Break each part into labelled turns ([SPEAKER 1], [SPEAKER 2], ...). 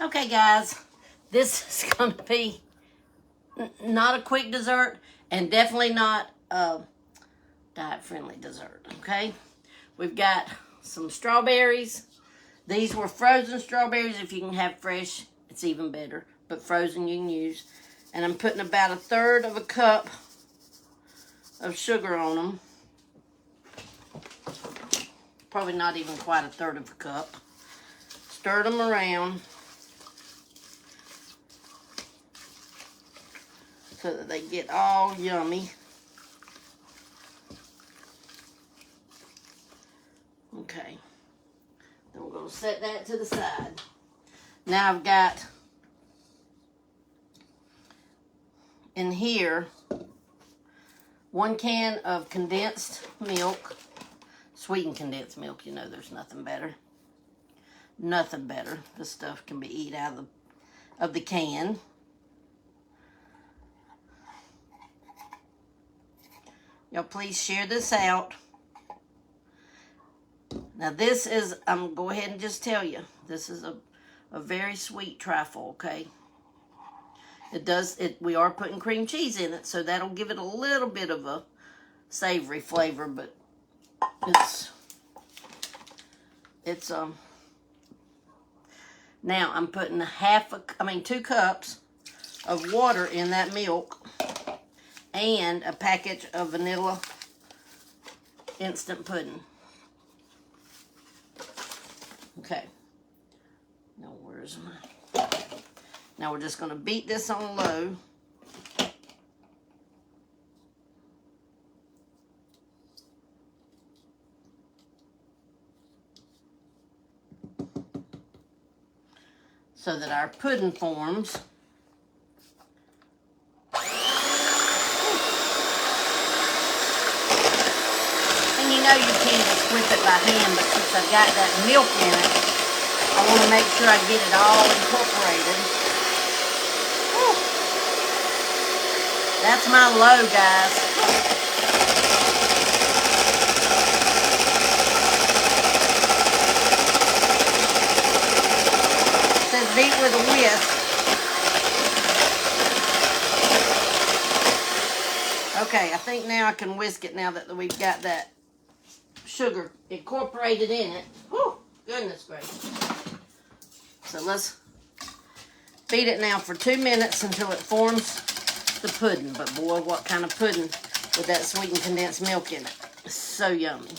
[SPEAKER 1] Okay, guys, this is going to be not a quick dessert and definitely not a diet-friendly dessert, okay? We've got some strawberries. These were frozen strawberries. If you can have fresh, it's even better, but frozen you can use. And I'm putting about 1/3 of a cup of sugar on them. Probably not even quite 1/3 of a cup. Stir them around so that they get all yummy. Okay. Then we're going to set that to the side. Now I've got in here 1 can of condensed milk. Sweetened condensed milk, you know there's nothing better. Nothing better. This stuff can be eaten out of the can. Y'all please share this out. Now this is, I'm going to go ahead and just tell you, this is a very sweet trifle, okay? We are putting cream cheese in it, so that'll give it a little bit of a savory flavor, but now I'm putting 2 cups of water in that milk and a package of vanilla instant pudding. Okay. Now where's my... Now we're just going to beat this on low. So that our pudding forms. And you know you can just whip it by hand, but since I've got that milk in it, I want to make sure I get it all incorporated. Whew. That's my low, guys. Beat with a whisk. Okay, I think now I can whisk it now that we've got that sugar incorporated in it. Whew, goodness gracious. So let's beat it now for 2 minutes until it forms the pudding. But boy, what kind of pudding with that sweetened condensed milk in it. It's so yummy.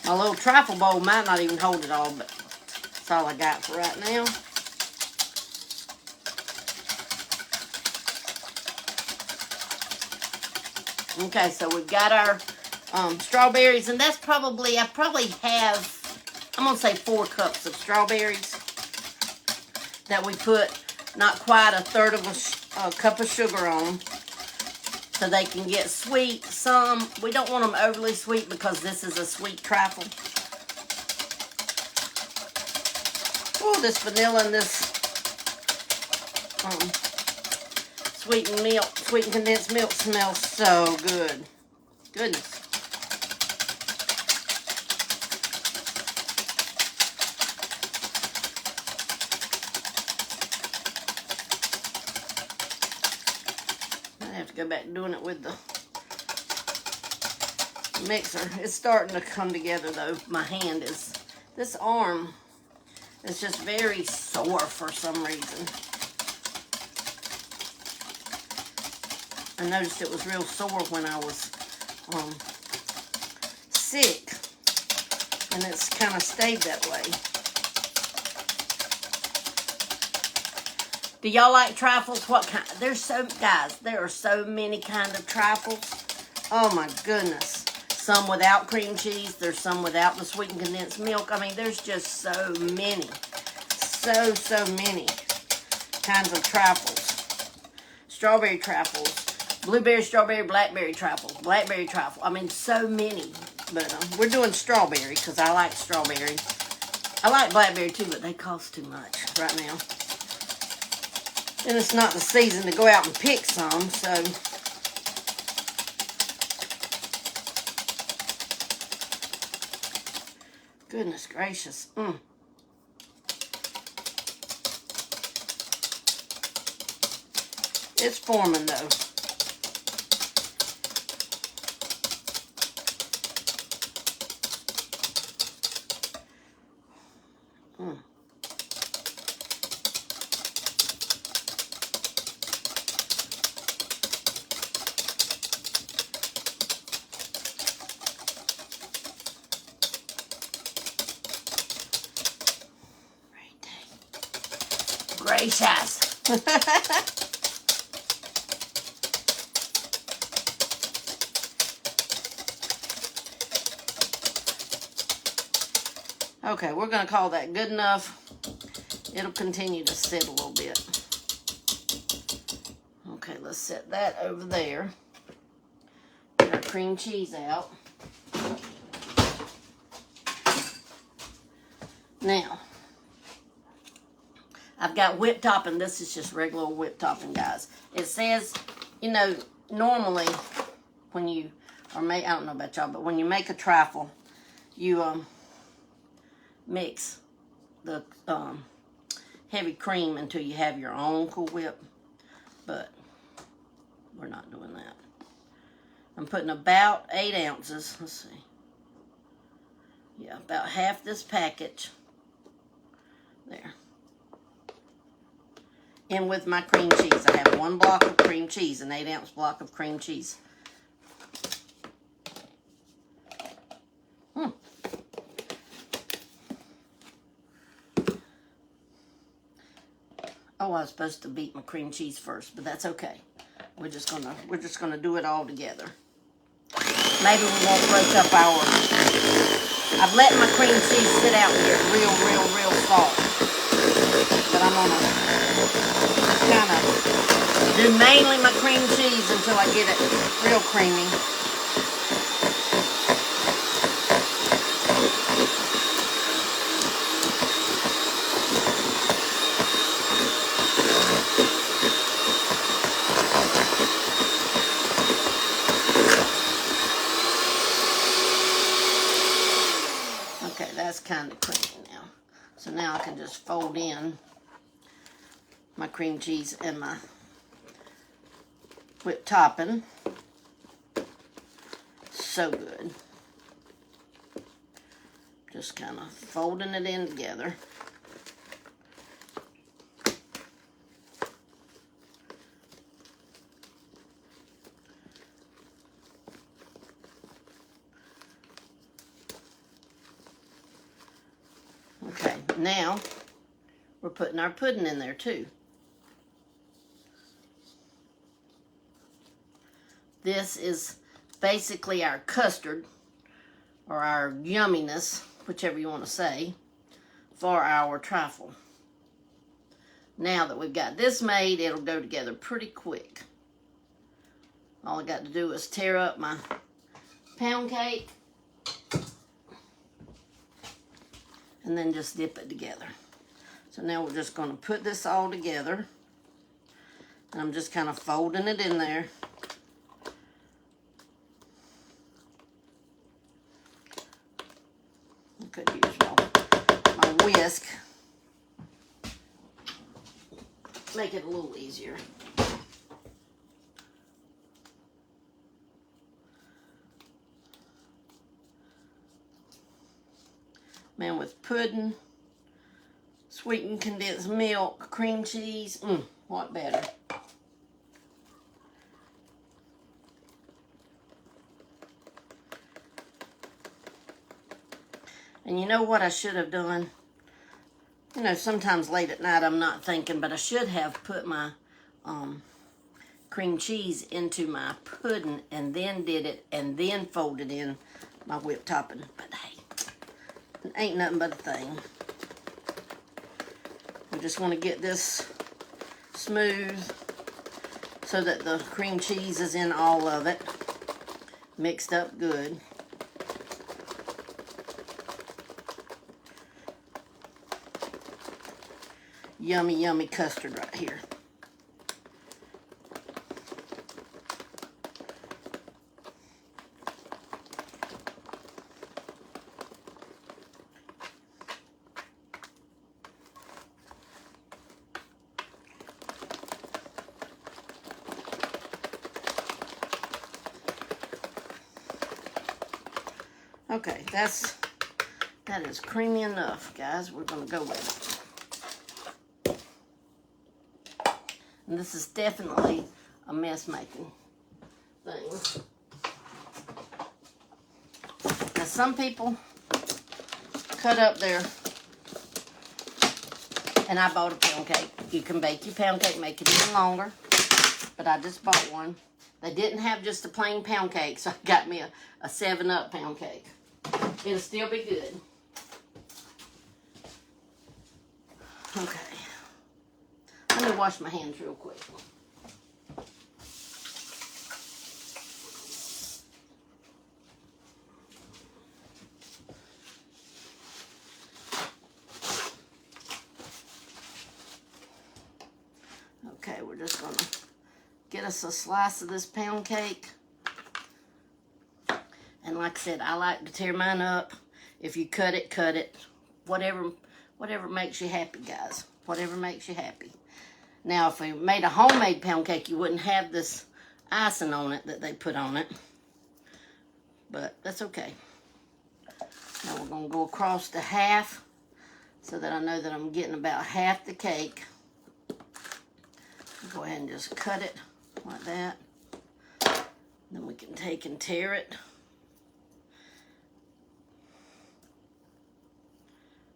[SPEAKER 1] My little trifle bowl might not even hold it all, but that's all I got for right now. Okay, so we've got our strawberries, and that's probably, I probably have, I'm going to say 4 cups of strawberries that we put not quite 1/3 of a cup of sugar on. So they can get sweet. Some, we don't want them overly sweet because this is a sweet trifle. Oh, this vanilla and this sweetened condensed milk smells so good. Goodness. I have to go back to doing it with the mixer. It's starting to come together though. My hand is, this arm is just very sore for some reason. I noticed it was real sore when I was sick, and it's kind of stayed that way. Do y'all like trifles? What kind? Guys, there are so many kind of trifles. Oh my goodness. Some without cream cheese. There's some without the sweetened condensed milk. I mean, there's just so many. So many kinds of trifles. Strawberry trifles. Blueberry, strawberry, blackberry trifles. Blackberry trifle. I mean, so many. But we're doing strawberry because I like strawberry. I like blackberry too, but they cost too much right now. And it's not the season to go out and pick some, so Goodness gracious. It's forming though. Gracious. Okay, we're going to call that good enough. It'll continue to sit a little bit. Okay, let's set that over there. Get our cream cheese out. Now, I've got whipped topping. This is just regular whipped topping, guys. It says, you know, normally when you I don't know about y'all, but when you make a trifle, you mix the heavy cream until you have your own Cool Whip, but we're not doing that. I'm putting about 8 ounces. Let's see. Yeah, about half this package. There. In with my cream cheese. I have 1 block of cream cheese, an 8-ounce block of cream cheese. Oh, I was supposed to beat my cream cheese first, but that's okay. We're just gonna do it all together. Maybe we won't break up our. I've let my cream cheese sit out and get real soft, but I'm gonna kind of do mainly my cream cheese until I get it real creamy. That's kind of creamy now. So now I can just fold in my cream cheese and my whipped topping. So good. Just kind of folding it in together. Okay, now we're putting our pudding in there too. This is basically our custard, or our yumminess, whichever you want to say, for our trifle. Now that we've got this made, it'll go together pretty quick. All I got to do is tear up my pound cake and then just dip it together. So now we're just going to put this all together. And I'm just kind of folding it in there. I could use my whisk. Make it a little easier. Man, with pudding, sweetened condensed milk, cream cheese, what better? And you know what I should have done? You know, sometimes late at night I'm not thinking, but I should have put my cream cheese into my pudding and then did it and then folded in my whipped topping. But hey, it ain't nothing but a thing. We just want to get this smooth so that the cream cheese is in all of it, mixed up good. Yummy, yummy custard right here. Okay, that is creamy enough, guys. We're going to go with it. And this is definitely a mess making thing. Now, some people cut up their, and I bought a pound cake. You can bake your pound cake, make it even longer, but I just bought one. They didn't have just a plain pound cake, so I got me a 7-Up pound cake. It'll still be good. Okay. Let me wash my hands real quick. Okay, we're just going to get us a slice of this pound cake. And like I said, I like to tear mine up. If you cut it, cut it. Whatever makes you happy, guys. Whatever makes you happy. Now, if we made a homemade pound cake, you wouldn't have this icing on it that they put on it. But that's okay. Now we're going to go across to half so that I know that I'm getting about half the cake. Go ahead and just cut it like that. Then we can take and tear it.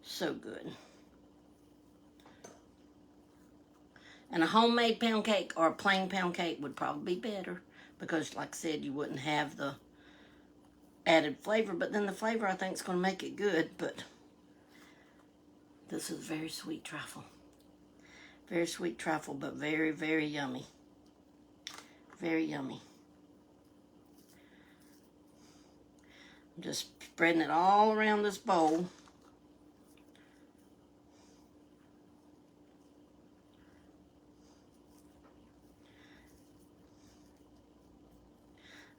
[SPEAKER 1] So good. And a homemade pound cake or a plain pound cake would probably be better because, like I said, you wouldn't have the added flavor. But then the flavor, I think, is going to make it good. But this is very sweet trifle. Very sweet trifle, but very, very yummy. Very yummy. I'm just spreading it all around this bowl.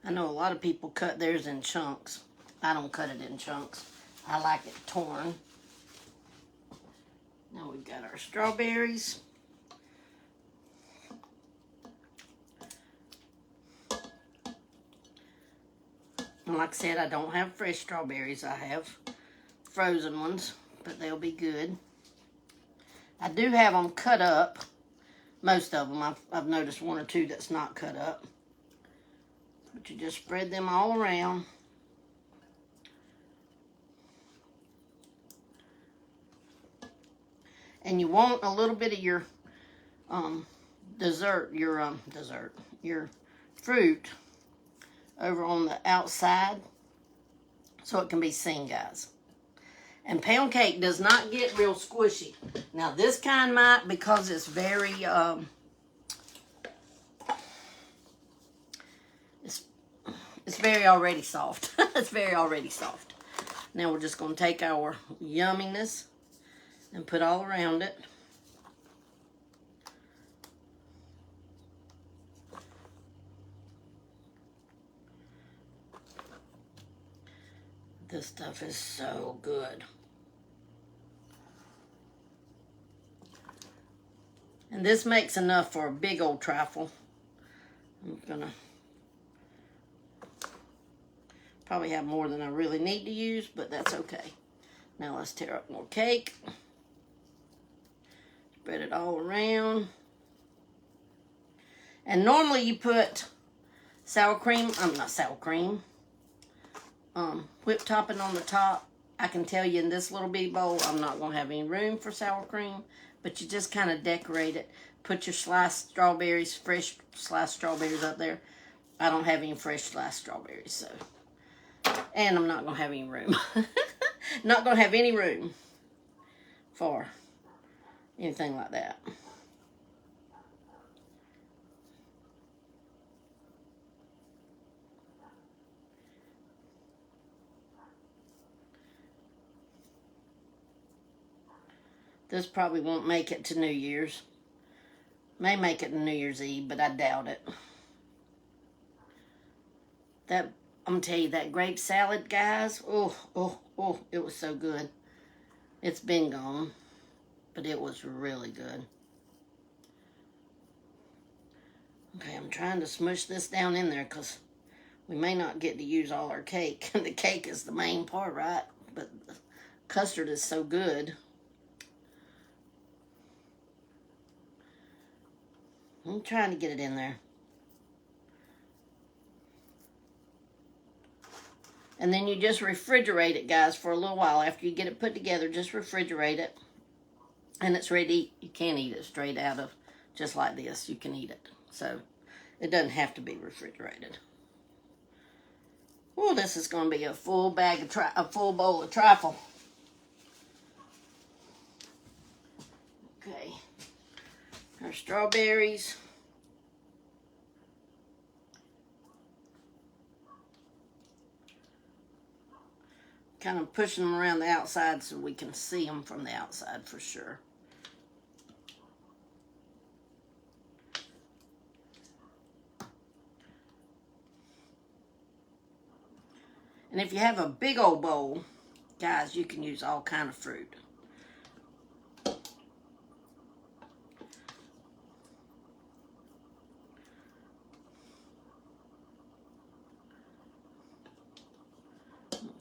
[SPEAKER 1] I know a lot of people cut theirs in chunks. I don't cut it in chunks. I like it torn. Now we've got our strawberries. And like I said, I don't have fresh strawberries. I have frozen ones, but they'll be good. I do have them cut up. Most of them. I've noticed one or two that's not cut up. But you just spread them all around. And you want a little bit of your your fruit over on the outside so it can be seen, guys. And pound cake does not get real squishy. Now this kind might, because it's very it's very already soft. It's very already soft. Now we're just going to take our yumminess and put all around it. This stuff is so good. And this makes enough for a big old trifle. I'm gonna probably have more than I really need to use, but that's okay. Now let's tear up more cake. Spread it all around. And normally you put whipped topping on the top. I can tell you in this little bitty bowl, I'm not going to have any room for sour cream, but you just kind of decorate it. Put your sliced strawberries, fresh sliced strawberries up there. I don't have any fresh sliced strawberries, so. And I'm not going to have any room. Not going to have any room for anything like that. This probably won't make it to New Year's. May make it to New Year's Eve, but I doubt it. I'm going to tell you, that grape salad, guys, oh, it was so good. It's been gone, but it was really good. Okay, I'm trying to smush this down in there because We may not get to use all our cake. The cake is the main part, right? But the custard is so good. I'm trying to get it in there. And then you just refrigerate it, guys, for a little while. After you get it put together, just refrigerate it. And it's ready to eat. You can't eat it straight out of just like this. You can eat it. So it doesn't have to be refrigerated. Oh, this is going to be a full bag of a full bowl of trifle. Okay. Our strawberries. Kind of pushing them around the outside so we can see them from the outside for sure. And if you have a big old bowl, guys, you can use all kind of fruit.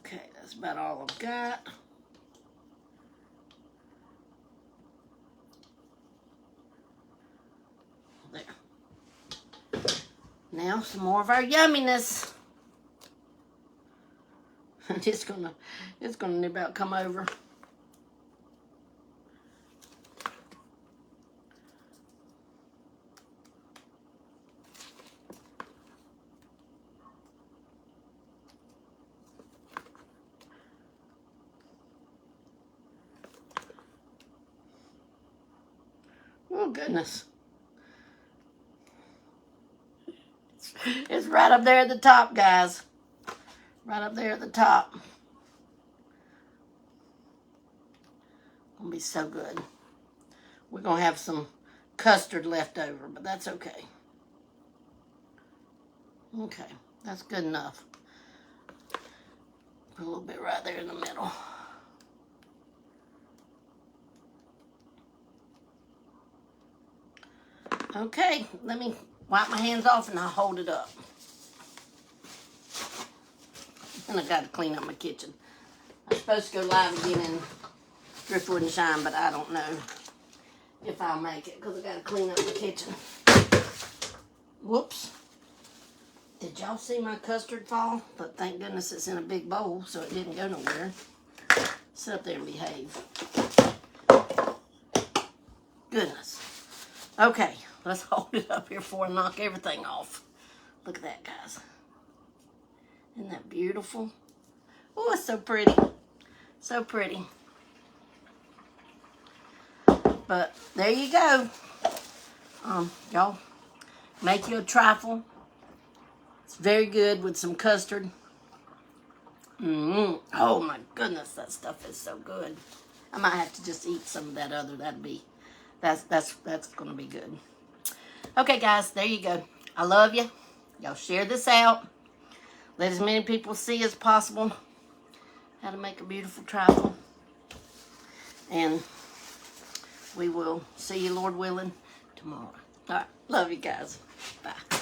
[SPEAKER 1] Okay, that's about all I've got. There. Now some more of our yumminess. It's gonna about come over. Oh goodness. It's right up there at the top, guys. Right up there at the top. Gonna be so good. We're gonna have some custard left over, but that's okay. Okay, that's good enough. Put a little bit right there in the middle. Okay, let me wipe my hands off and I'll hold it up. And I gotta clean up my kitchen. I'm supposed to go live again in Driftwood and Shine, but I don't know if I'll make it because I gotta clean up my kitchen. Whoops. Did y'all see my custard fall? But thank goodness it's in a big bowl, so it didn't go nowhere. Sit up there and behave. Goodness. Okay, let's hold it up here before I knock everything off. Look at that, guys. Isn't that beautiful? Oh, it's so pretty. So pretty. But there you go. Y'all make you a trifle. It's very good with some custard. Oh my goodness, that stuff is so good. I might have to just eat some of that other. That's gonna be good. Okay, guys, there you go. I love you. Y'all share this out. Let as many people see as possible how to make a beautiful trifle. And we will see you, Lord willing, tomorrow. All right, love you guys. Bye.